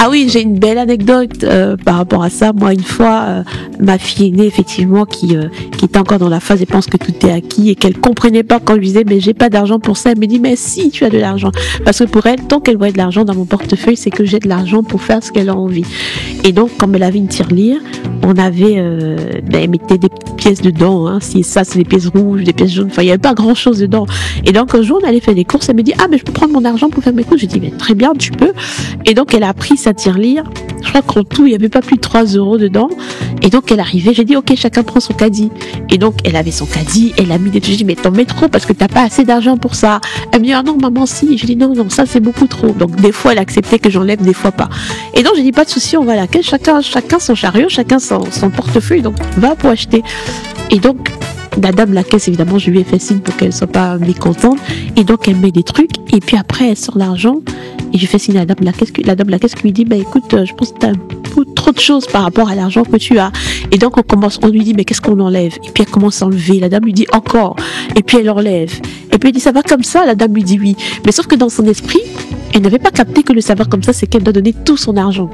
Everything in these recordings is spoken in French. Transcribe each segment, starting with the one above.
Ah oui, j'ai une belle anecdote par rapport à ça. Moi, une fois, ma fille aînée, effectivement, qui était encore dans la phase et pense que tout est acquis et qu'elle comprenait pas quand je lui disais mais j'ai pas d'argent pour ça. Elle me dit mais si tu as de l'argent, parce que pour elle, tant qu'elle voit de l'argent dans mon portefeuille, c'est que j'ai de l'argent pour faire ce qu'elle a envie. Et donc, comme elle avait une tirelire, on avait, elle mettait des pièces dedans. Hein, si ça, c'est des pièces rouges, des pièces jaunes. Enfin, il y avait pas grand chose dedans. Et donc un jour, on allait faire des courses. Elle me dit ah mais je peux prendre mon argent pour faire mes courses. Je dis mais très bien, tu peux. Et donc elle a pris sa tirelire. Je crois qu'en tout, il y avait pas plus de 3 € dedans. Et donc elle arrivait. J'ai dit ok, chacun prend son caddie. Et donc elle avait son caddie. Elle a mis des trucs. Je dis mais t'en mets trop parce que t'as pas assez d'argent pour ça. Elle me dit ah non maman si. Je dis non ça c'est beaucoup trop. Donc des fois elle acceptait que j'enlève, des fois pas. Et donc j'ai dit pas de souci, on va à laquelle chacun son chariot, chacun son portefeuille. Donc va pour acheter. Et donc la dame la caisse, évidemment, je lui ai fait signe pour qu'elle soit pas mécontente. Et donc, elle met des trucs. Et puis après, elle sort l'argent. Et je fais signe à la dame la caisse qui lui dit, bah écoute, je pense que t'as trop de choses par rapport à l'argent que tu as. Et donc, on lui dit, mais qu'est-ce qu'on enlève? Et puis elle commence à enlever. La dame lui dit, encore. Et puis elle enlève. Et puis elle dit, ça va comme ça? La dame lui dit oui. Mais sauf que dans son esprit, elle n'avait pas capté que le savoir comme ça, c'est qu'elle doit donner tout son argent.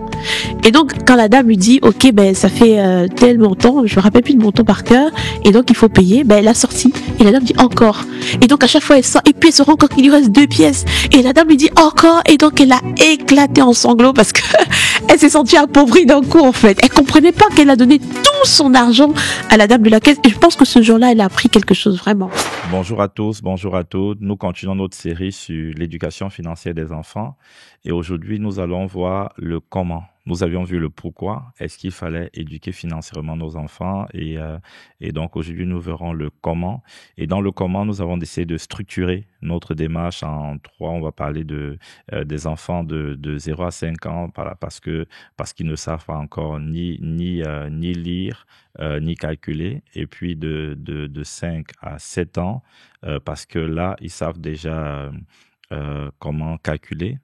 Et donc, quand la dame lui dit, ok, ben, ça fait tel montant, je me rappelle plus de montant par cœur, et donc il faut payer, ben, elle a sorti. Et la dame dit encore. Et donc, à chaque fois, elle sort, et puis elle se rend compte qu'il lui reste 2 pièces. Et la dame lui dit encore, et donc elle a éclaté en sanglots parce que elle s'est sentie appauvrie d'un coup, en fait. Elle comprenait pas qu'elle a donné tout son argent à la dame de la caisse. Et je pense que ce jour-là, elle a appris quelque chose, vraiment. Bonjour à tous, bonjour à toutes. Nous continuons notre série sur l'éducation financière des enfants et aujourd'hui nous allons voir le comment. Nous avions vu le pourquoi, est-ce qu'il fallait éduquer financièrement nos enfants et donc aujourd'hui nous verrons le comment. Et dans le comment, nous avons décidé de structurer notre démarche en 3. On va parler des enfants de 0 à 5 ans parce qu'ils ne savent pas encore ni lire ni calculer, et puis de 5 à 7 ans parce que là ils savent déjà comment calculer.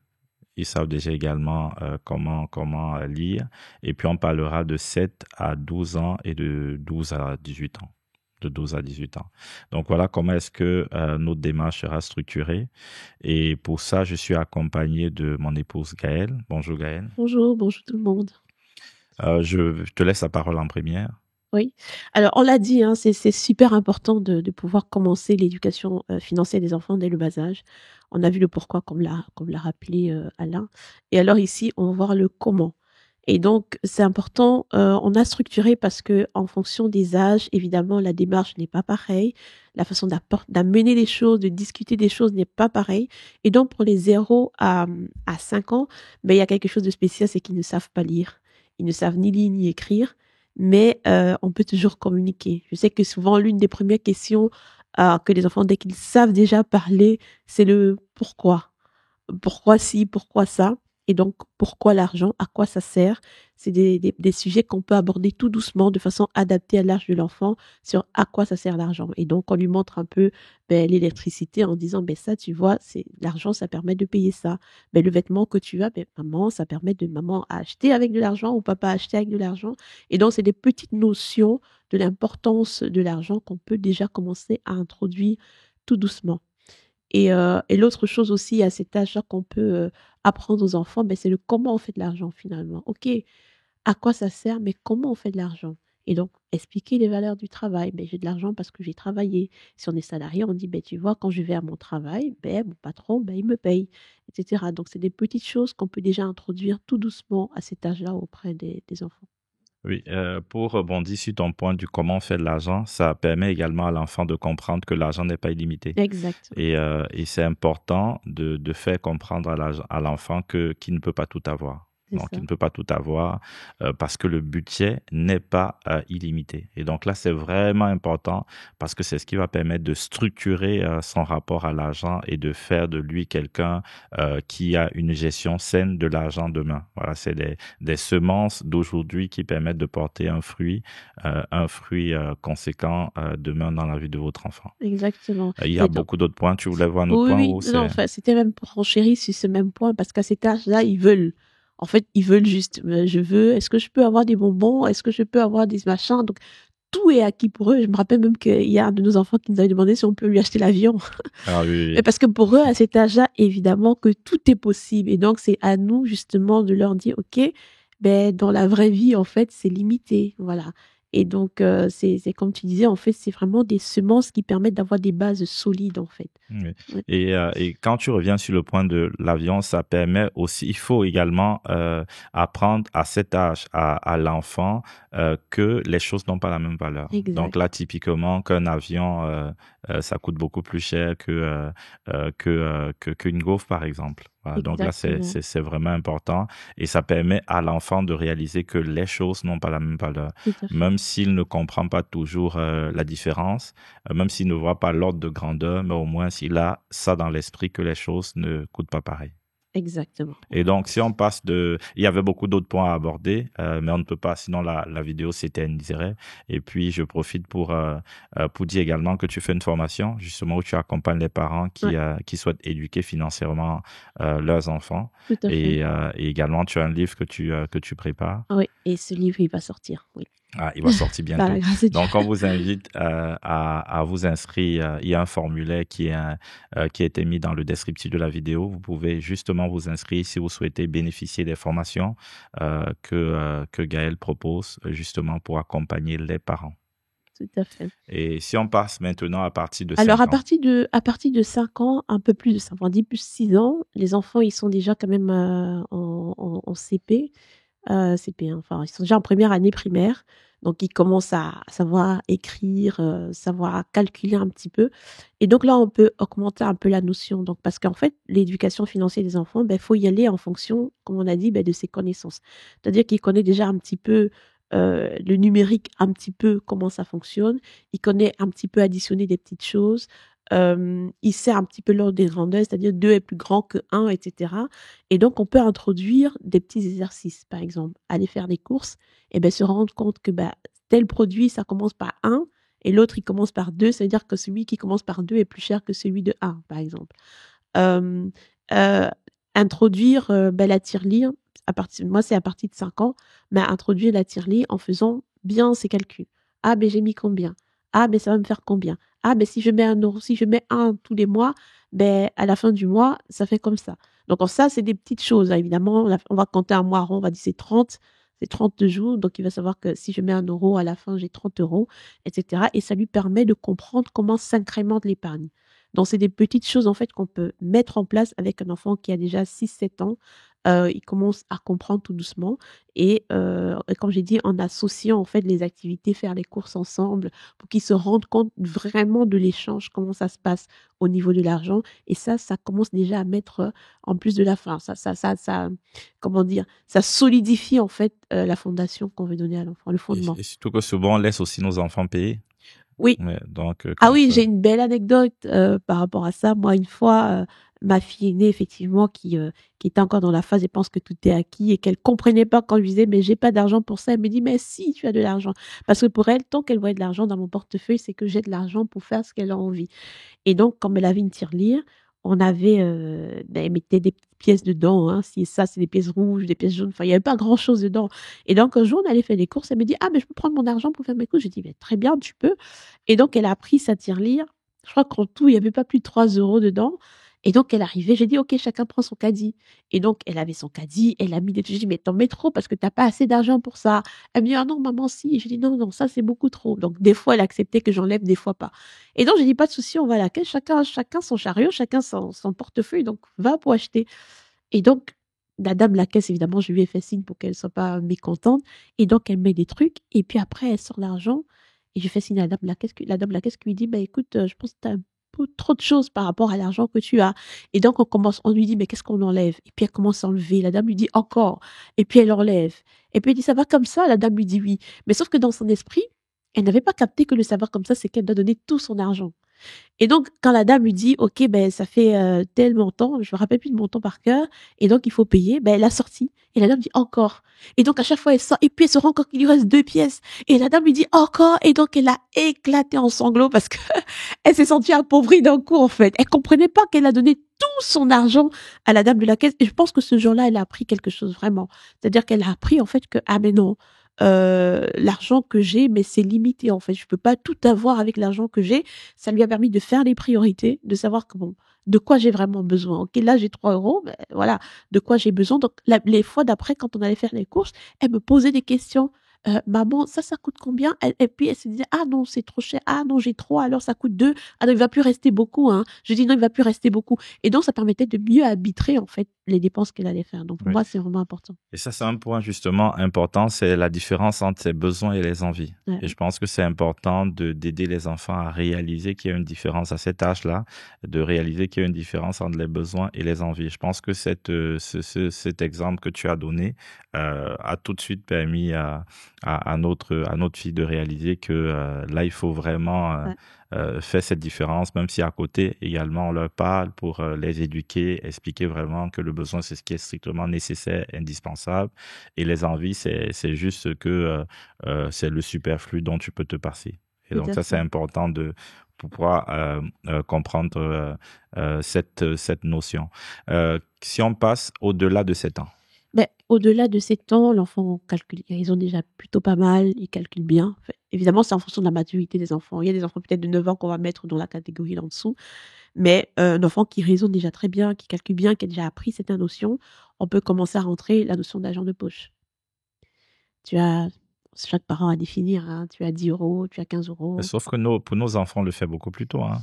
Ils savent déjà également comment lire. Et puis, on parlera de 7 à 12 ans et de 12 à 18 ans. De 12 à 18 ans. Donc, voilà comment est-ce que notre démarche sera structurée. Et pour ça, je suis accompagné de mon épouse Gaëlle. Bonjour Gaëlle. Bonjour tout le monde. Je te laisse la parole en première. Oui. Alors, on l'a dit, hein, c'est super important de pouvoir commencer l'éducation financière des enfants dès le bas âge. On a vu le pourquoi, comme l'a rappelé Alain. Et alors ici, on va voir le comment. Et donc, c'est important, on a structuré parce que en fonction des âges, évidemment, la démarche n'est pas pareille. La façon d'amener les choses, de discuter des choses n'est pas pareille. Et donc, pour les 0 à 5 ans, ben, il y a quelque chose de spécial, c'est qu'ils ne savent pas lire. Ils ne savent ni lire ni écrire. Mais on peut toujours communiquer. Je sais que souvent, l'une des premières questions que les enfants, dès qu'ils savent déjà parler, c'est le pourquoi. Pourquoi ci, pourquoi ça. Et donc, pourquoi l'argent, à quoi ça sert. C'est des sujets qu'on peut aborder tout doucement, de façon adaptée à l'âge de l'enfant, sur à quoi ça sert l'argent. Et donc, on lui montre un peu l'électricité en disant, ça, tu vois, c'est l'argent, ça permet de payer ça. Le vêtement que tu as, maman, ça permet de maman acheter avec de l'argent ou papa acheter avec de l'argent. Et donc, c'est des petites notions de l'importance de l'argent qu'on peut déjà commencer à introduire tout doucement. Et l'autre chose aussi à cet âge-là qu'on peut apprendre aux enfants, c'est le comment on fait de l'argent finalement. Ok, à quoi ça sert, mais comment on fait de l'argent? Et donc, expliquer les valeurs du travail. J'ai de l'argent parce que j'ai travaillé. Si on est salarié, on dit, tu vois, quand je vais à mon travail, mon patron, il me paye, etc. Donc, c'est des petites choses qu'on peut déjà introduire tout doucement à cet âge-là auprès des enfants. Oui, pour rebondir sur ton point du comment on fait de l'argent, ça permet également à l'enfant de comprendre que l'argent n'est pas illimité. Exactement. Et c'est important de faire comprendre à l'enfant qu'il ne peut pas tout avoir. Donc, il ne peut pas tout avoir parce que le budget n'est pas illimité. Et donc là, c'est vraiment important parce que c'est ce qui va permettre de structurer son rapport à l'argent et de faire de lui quelqu'un qui a une gestion saine de l'argent demain. Voilà, c'est des semences d'aujourd'hui qui permettent de porter un fruit conséquent demain dans la vie de votre enfant. Exactement. Il y a beaucoup d'autres points. Tu voulais voir un autre point? Oui, non, enfin, c'était même pour enchérir sur ce même point parce qu'à cet âge-là, ils veulent. En fait, ils veulent juste, est-ce que je peux avoir des bonbons? Est-ce que je peux avoir des machins? Donc, tout est acquis pour eux. Je me rappelle même qu'il y a un de nos enfants qui nous avait demandé si on peut lui acheter l'avion. Ah oui, Mais parce que pour eux, à cet âge-là, évidemment que tout est possible. Et donc, c'est à nous, justement, de leur dire, OK, ben, dans la vraie vie, en fait, c'est limité. Voilà. Et donc, c'est comme tu disais, en fait, c'est vraiment des semences qui permettent d'avoir des bases solides, en fait. oui. Ouais. Et quand tu reviens sur le point de l'avion, ça permet aussi, il faut également apprendre à cet âge à l'enfant que les choses n'ont pas la même valeur. Exact. Donc là, typiquement, qu'un avion, ça coûte beaucoup plus cher qu'une gaufre, par exemple. Voilà, donc là, Exactement. c'est vraiment important et ça permet à l'enfant de réaliser que les choses n'ont pas la même valeur. Tout à fait. Même s'il ne comprend pas toujours la différence, même s'il ne voit pas l'ordre de grandeur, mais au moins s'il a ça dans l'esprit que les choses ne coûtent pas pareil. Exactement. Et donc, si on passe il y avait beaucoup d'autres points à aborder, mais on ne peut pas, sinon la vidéo s'éterniserait. Et puis, je profite pour dire également que tu fais une formation, justement, où tu accompagnes les parents qui souhaitent éduquer financièrement leurs enfants. Tout à fait. Et également, tu as un livre que tu prépares. Oui, et ce livre, il va sortir. Oui. Ah, il va sortir bientôt. Par la grâce de Dieu. Donc, on vous invite à vous inscrire. Il y a un formulaire qui a été mis dans le descriptif de la vidéo. Vous pouvez justement vous inscrire si vous souhaitez bénéficier des formations que Gaëlle propose justement pour accompagner les parents. Tout à fait. Et si on passe maintenant à partir de 5 Alors, ans. à partir de 5 ans, un peu plus de 5 ans, 10 plus 6 ans, les enfants, ils sont déjà quand même en CP. CP, hein, enfin, ils sont déjà en première année primaire. Donc, ils commencent à savoir écrire, savoir calculer un petit peu. Et donc là, on peut augmenter un peu la notion. Donc, parce qu'en fait, l'éducation financière des enfants, ben, faut y aller en fonction, comme on a dit, ben, de ses connaissances. C'est-à-dire qu'il connaît déjà un petit peu le numérique, un petit peu comment ça fonctionne. Il connaît un petit peu additionner des petites choses. Il sait un petit peu l'ordre des grandeurs, c'est-à-dire 2 est plus grand que 1, etc. Et donc, on peut introduire des petits exercices, par exemple, aller faire des courses et ben, se rendre compte que bah, tel produit, ça commence par 1 et l'autre, il commence par 2. Ça veut dire que celui qui commence par 2 est plus cher que celui de 1, par exemple. Euh, euh, Introduire ben, la tirelire, moi, c'est à partir de 5 ans, mais introduire la tirelire en faisant bien ses calculs. Ah, ben j'ai mis combien? Ah, ben ça va me faire combien? Ah, ben si je mets 1 euro, si je mets 1 tous les mois, ben à la fin du mois, ça fait comme ça. Donc ça, c'est des petites choses. Hein. Évidemment, on va compter un mois rond, on va dire c'est 30 jours. Donc il va savoir que si je mets 1 euro, à la fin, j'ai 30 euros, etc. Et ça lui permet de comprendre comment s'incrémente l'épargne. Donc c'est des petites choses en fait qu'on peut mettre en place avec un enfant qui a déjà 6-7 ans. Il commence à comprendre tout doucement et comme j'ai dit, en associant en fait les activités, faire les courses ensemble pour qu'ils se rendent compte vraiment de l'échange, comment ça se passe au niveau de l'argent. Et ça commence déjà à mettre en plus de la fin. Ça, comment dire, ça solidifie en fait la fondation qu'on veut donner à l'enfant, le fondement. Et surtout que souvent, on laisse aussi nos enfants payer. Oui. Ouais, donc, Ah oui, j'ai une belle anecdote par rapport à ça. Moi, une fois, ma fille aînée, effectivement, qui était encore dans la phase et pense que tout est acquis et qu'elle comprenait pas quand je lui disais, mais j'ai pas d'argent pour ça. Elle me dit, mais si, tu as de l'argent. Parce que pour elle, tant qu'elle voit de l'argent dans mon portefeuille, c'est que j'ai de l'argent pour faire ce qu'elle a envie. Et donc, comme elle avait une tirelire, on avait, elle mettait des petites pièces dedans, hein. Si ça, c'est des pièces rouges, des pièces jaunes. Enfin, il n'y avait pas grand chose dedans. Et donc, un jour, on allait faire des courses. Elle me dit, ah, mais je peux prendre mon argent pour faire mes courses. Je dis, mais très bien, tu peux. Et donc, elle a pris sa tirelire. Je crois qu'en tout, il n'y avait pas plus de 3 euros dedans. Et donc, elle arrivait, j'ai dit, OK, chacun prend son caddie. Et donc, elle avait son caddie, elle a mis des trucs. J'ai dit, mais t'en mets trop parce que t'as pas assez d'argent pour ça. Elle me dit, ah non, maman, si. Et je dis, non, non, ça, c'est beaucoup trop. Donc, des fois, elle acceptait que j'enlève, des fois pas. Et donc, j'ai dit, pas de souci, on va à la caisse, chacun son chariot, chacun son portefeuille. Donc, va pour acheter. Et donc, la dame de la caisse, évidemment, je lui ai fait signe pour qu'elle ne soit pas mécontente. Et donc, elle met des trucs. Et puis après, elle sort l'argent. Et je fais signe à la dame de la caisse. La dame de la caisse qui lui dit, bah, écoute, je pense que tu as un peu trop de choses par rapport à l'argent que tu as. Et donc, on lui dit, mais qu'est-ce qu'on enlève? Et puis, elle commence à enlever. La dame lui dit, encore. Et puis, elle enlève. Et puis, elle dit, ça va comme ça? La dame lui dit oui. Mais sauf que dans son esprit, elle n'avait pas capté que le savoir comme ça, c'est qu'elle doit donner tout son argent. Et donc, quand la dame lui dit, OK, ben, ça fait tel montant, je me rappelle plus de montant par cœur, et donc il faut payer, ben, elle a sorti. Et la dame dit encore. Et donc, à chaque fois, elle sort, et puis elle se rend compte qu'il lui reste 2 pièces. Et la dame lui dit encore, et donc elle a éclaté en sanglots parce que elle s'est sentie appauvrie d'un coup, en fait. Elle comprenait pas qu'elle a donné tout son argent à la dame de la caisse. Et je pense que ce jour-là, elle a appris quelque chose vraiment. C'est-à-dire qu'elle a appris, en fait, que, ah, mais non, l'argent que j'ai, mais c'est limité en fait. Je peux pas tout avoir avec l'argent que j'ai. Ça lui a permis de faire les priorités, de savoir de quoi j'ai vraiment besoin. Ok, là j'ai 3 euros, mais voilà, de quoi j'ai besoin. Donc les fois d'après, quand on allait faire les courses, elle me posait des questions. Maman, ça coûte combien? Et puis elle se disait, ah non, c'est trop cher. Ah non, j'ai trop, alors ça coûte 2. Ah non, il va plus rester beaucoup, hein. Je dis non, il va plus rester beaucoup. Et donc, ça permettait de mieux arbitrer, en fait, les dépenses qu'elle allait faire. Donc, pour Oui. moi, c'est vraiment important. Et ça, c'est un point justement important, c'est la différence entre ses besoins et les envies. Ouais. Et je pense que c'est important d'aider les enfants à réaliser qu'il y a une différence à cet âge-là, de réaliser qu'il y a une différence entre les besoins et les envies. Je pense que cet exemple que tu as donné a tout de suite permis à notre fille de réaliser que là, il faut vraiment faire cette différence, même si à côté également on leur parle pour les éduquer, expliquer vraiment que le besoin c'est ce qui est strictement nécessaire, indispensable, et les envies c'est juste que c'est le superflu dont tu peux te passer. Et donc ça c'est important de pouvoir comprendre cette notion. Si on passe au-delà de 7 ans. Ben, au-delà de 7 ans, l'enfant calcule. Ils ont déjà plutôt pas mal, ils calculent bien. Enfin, évidemment, c'est en fonction de la maturité des enfants. Il y a des enfants peut-être de 9 ans qu'on va mettre dans la catégorie en dessous. Mais un enfant qui raisonne déjà très bien, qui calcule bien, qui a déjà appris cette notion, on peut commencer à rentrer la notion d'argent de poche. Chaque parent a définir, hein. Tu as 10 euros, tu as 15 euros. Sauf que pour nos enfants, on le fait beaucoup plus tôt. Hein.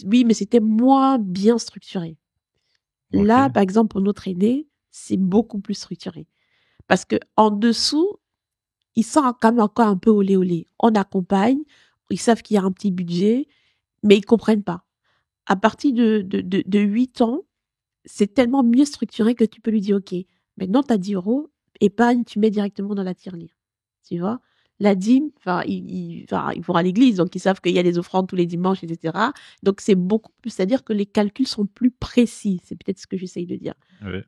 Oui, mais c'était moins bien structuré. Okay. Là, par exemple, pour notre aîné, c'est beaucoup plus structuré. Parce que en dessous, ils sont quand même encore un peu olé. On accompagne, ils savent qu'il y a un petit budget, mais ils comprennent pas. À partir de 8 ans, c'est tellement mieux structuré que tu peux lui dire, OK, maintenant tu as 10 euros, épargne, tu mets directement dans la tirelire. Tu vois? La dîme, ils vont à l'église, donc ils savent qu'il y a des offrandes tous les dimanches, etc. Donc c'est beaucoup plus, c'est-à-dire que les calculs sont plus précis. C'est peut-être ce que j'essaye de dire.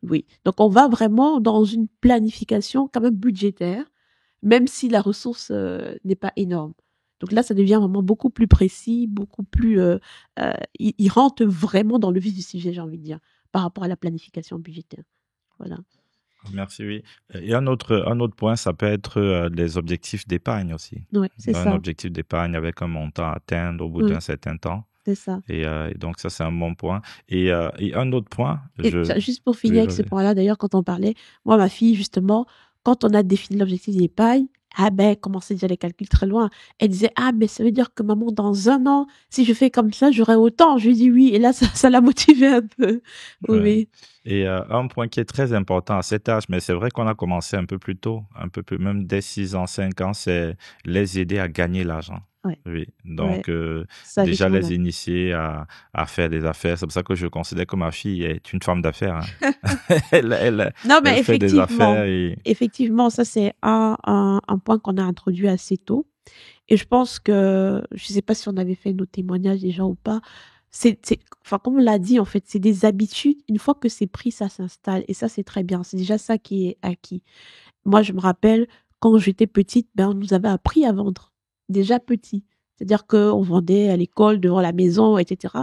Oui. Donc on va vraiment dans une planification quand même budgétaire, même si la ressource n'est pas énorme. Donc là, ça devient vraiment beaucoup plus précis, beaucoup plus... il rentre vraiment dans le vif du sujet, j'ai envie de dire, par rapport à la planification budgétaire. Voilà. Merci, oui. Et un autre point, ça peut être les objectifs d'épargne aussi. Oui, c'est ça. Un objectif d'épargne avec un montant à atteindre au bout d'un certain temps. C'est ça. Et donc, ça, c'est un bon point. Et un autre point... Juste pour finir avec ce point-là, d'ailleurs, quand on parlait, moi, ma fille, justement, quand on a défini l'objectif d'épargne, commençait déjà les calculs très loin. Elle disait, mais ça veut dire que maman, dans 1 an, si je fais comme ça, j'aurai autant. Je lui dis oui. Et là, ça l'a motivée un peu. Oui. Ouais. Et un point qui est très important à cet âge, mais c'est vrai qu'on a commencé un peu plus tôt, même dès 6 ans, 5 ans, c'est les aider à gagner l'argent. Ouais. Oui. Donc, déjà les initier à faire des affaires. C'est pour ça que je considère que ma fille est une femme d'affaires. Hein. elle fait des affaires. Effectivement, ça c'est un point qu'on a introduit assez tôt. Et je pense que, je ne sais pas si on avait fait nos témoignages déjà ou pas, comme on l'a dit, en fait, c'est des habitudes. Une fois que c'est pris, ça s'installe. Et ça, c'est très bien. C'est déjà ça qui est acquis. Moi, je me rappelle, quand j'étais petite, on nous avait appris à vendre. Déjà petit. C'est-à-dire qu'on vendait à l'école, devant la maison, etc.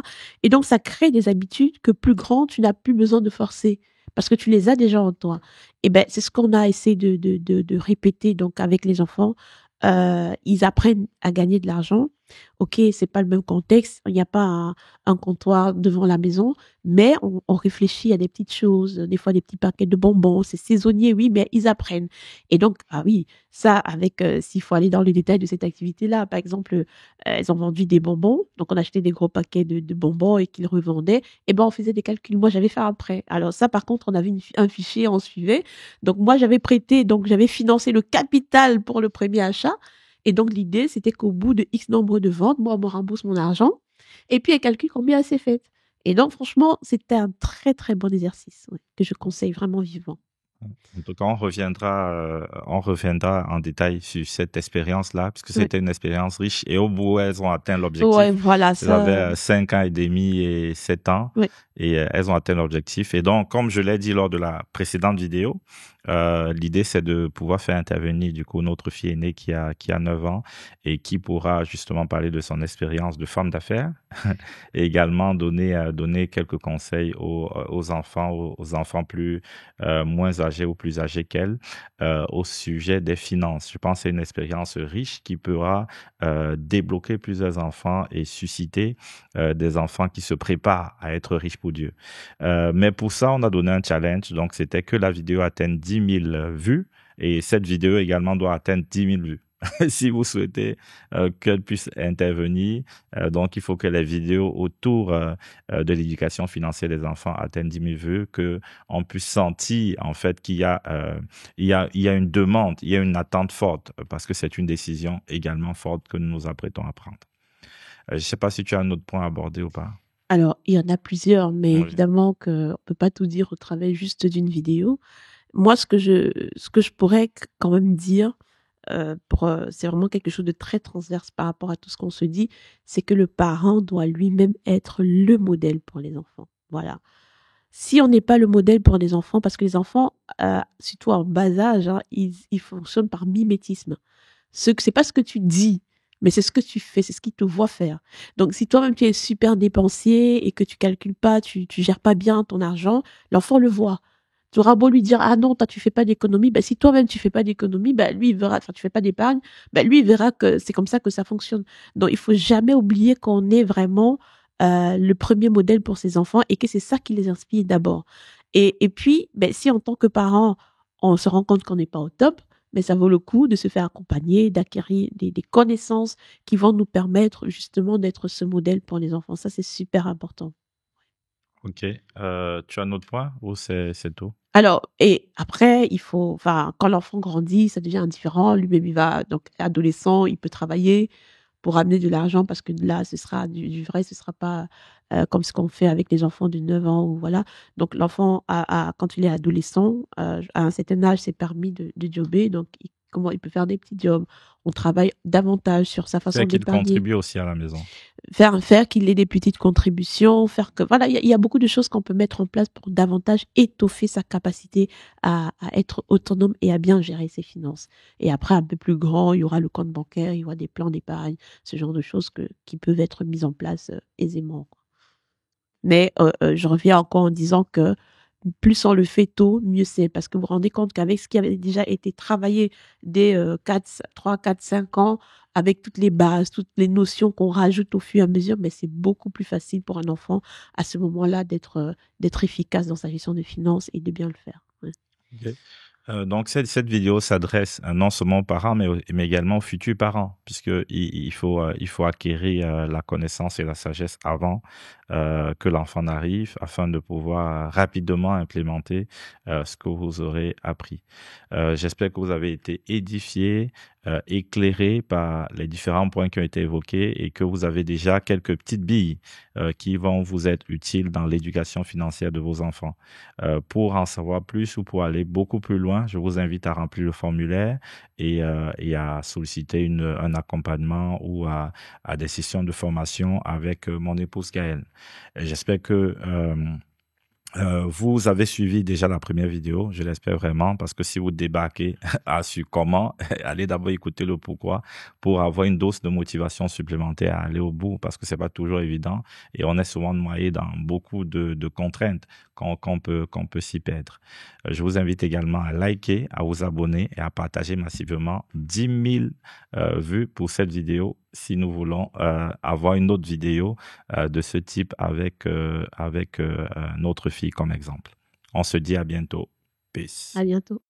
Et donc, ça crée des habitudes que plus grand, tu n'as plus besoin de forcer. Parce que tu les as déjà en toi. Et c'est ce qu'on a essayé de répéter donc avec les enfants. Ils apprennent à gagner de l'argent. Ok, c'est pas le même contexte. Il n'y a pas un comptoir devant la maison, mais on réfléchit à des petites choses, des fois des petits paquets de bonbons. C'est saisonnier, oui, mais ils apprennent. Et donc, oui, ça, avec, s'il faut aller dans le détail de cette activité-là, par exemple, elles ont vendu des bonbons. Donc, on achetait des gros paquets de bonbons et qu'ils revendaient. Et on faisait des calculs. Moi, j'avais fait après. Alors ça, par contre, on avait un fichier, on suivait. Donc, moi, j'avais financé le capital pour le premier achat. Et donc, l'idée, c'était qu'au bout de X nombre de ventes, moi, on me rembourse mon argent. Et puis, elle calcule combien elle s'est faite. Et donc, franchement, c'était un très, très bon exercice que je conseille vraiment vivement. En tout cas, on reviendra en détail sur cette expérience-là, puisque c'était une expérience riche. Et au bout, elles ont atteint l'objectif. Ouais, voilà, ça. Elles avaient 5 ans et demi et 7 ans. Et elles ont atteint l'objectif. Et donc, comme je l'ai dit lors de la précédente vidéo, l'idée, c'est de pouvoir faire intervenir du coup notre fille aînée qui a 9 ans et qui pourra justement parler de son expérience de femme d'affaires et également donner quelques conseils aux enfants, aux enfants moins âgés ou plus âgés qu'elle au sujet des finances. Je pense que c'est une expérience riche qui pourra débloquer plusieurs enfants et susciter des enfants qui se préparent à être riches pour Dieu. Mais pour ça, on a donné un challenge. Donc, c'était que la vidéo atteigne 10 000 vues et cette vidéo également doit atteindre 10 000 vues. Si vous souhaitez qu'elle puisse intervenir, donc il faut que les vidéos autour de l'éducation financière des enfants atteignent 10 000 vues, que on puisse sentir en fait qu'il y a une demande, il y a une attente forte, parce que c'est une décision également forte que nous nous apprêtons à prendre. Je ne sais pas si tu as un autre point à aborder ou pas. Alors, il y en a plusieurs, mais Oui. évidemment qu'on ne peut pas tout dire au travers juste d'une vidéo. Moi, ce que je pourrais quand même dire, c'est vraiment quelque chose de très transverse par rapport à tout ce qu'on se dit, c'est que le parent doit lui-même être le modèle pour les enfants. Voilà. Si on n'est pas le modèle pour les enfants, parce que les enfants, surtout en bas âge, hein, ils fonctionnent par mimétisme. C'est pas ce que tu dis, mais c'est ce que tu fais, c'est ce qu'ils te voient faire. Donc, si toi-même tu es super dépensier et que tu calcules pas, tu gères pas bien ton argent, l'enfant le voit. Tu auras beau lui dire, ah non, toi, tu fais pas d'économie. Ben, si toi-même, tu fais pas d'économie, ben, lui, il verra, enfin, tu fais pas d'épargne, ben, lui, il verra que c'est comme ça que ça fonctionne. Donc, il faut jamais oublier qu'on est vraiment, le premier modèle pour ses enfants et que c'est ça qui les inspire d'abord. Et puis, ben, si en tant que parent, on se rend compte qu'on n'est pas au top, mais ça vaut le coup de se faire accompagner, d'acquérir des connaissances qui vont nous permettre justement d'être ce modèle pour les enfants. Ça, c'est super important. Ok. Tu as un autre point ou c'est tout? Alors, et après, enfin, quand l'enfant grandit, ça devient indifférent. Lui-même, il va, donc, adolescent, il peut travailler pour amener de l'argent parce que là, ce sera du vrai, ce sera pas comme ce qu'on fait avec les enfants de 9 ans ou voilà. Donc, l'enfant, quand il est adolescent, à un certain âge, c'est permis de jobber. Donc, comment il peut faire des petits jobs. On travaille davantage sur sa façon Fait qu'il d'épargner. contribue aussi à la maison. Faire qu'il ait des petites contributions, faire que voilà, il y a beaucoup de choses qu'on peut mettre en place pour davantage étoffer sa capacité à être autonome et à bien gérer ses finances. Et après, un peu plus grand, il y aura le compte bancaire, il y aura des plans d'épargne, ce genre de choses qui peuvent être mises en place aisément. Mais je reviens encore en disant que plus on le fait tôt, mieux c'est. Parce que vous vous rendez compte qu'avec ce qui avait déjà été travaillé dès 3, 4, 5 ans, avec toutes les bases, toutes les notions qu'on rajoute au fur et à mesure, mais c'est beaucoup plus facile pour un enfant à ce moment-là d'être efficace dans sa gestion de finances et de bien le faire. Ouais. Ok. Donc, cette vidéo s'adresse non seulement aux parents, mais également aux futurs parents, puisque il faut acquérir la connaissance et la sagesse avant que l'enfant n'arrive, afin de pouvoir rapidement implémenter ce que vous aurez appris. J'espère que vous avez été édifiés, éclairés par les différents points qui ont été évoqués et que vous avez déjà quelques petites billes qui vont vous être utiles dans l'éducation financière de vos enfants. Pour en savoir plus ou pour aller beaucoup plus loin, je vous invite à remplir le formulaire et à solliciter un accompagnement ou à des sessions de formation avec mon épouse Gaëlle. J'espère que vous avez suivi déjà la première vidéo, je l'espère vraiment, parce que si vous débarquez sur comment, allez d'abord écouter le pourquoi pour avoir une dose de motivation supplémentaire à aller au bout, parce que c'est pas toujours évident et on est souvent noyé dans beaucoup de contraintes qu'on peut s'y perdre. Je vous invite également à liker, à vous abonner et à partager massivement 10 000 vues pour cette vidéo si nous voulons avoir une autre vidéo de ce type avec notre fille comme exemple. On se dit à bientôt. Peace. À bientôt.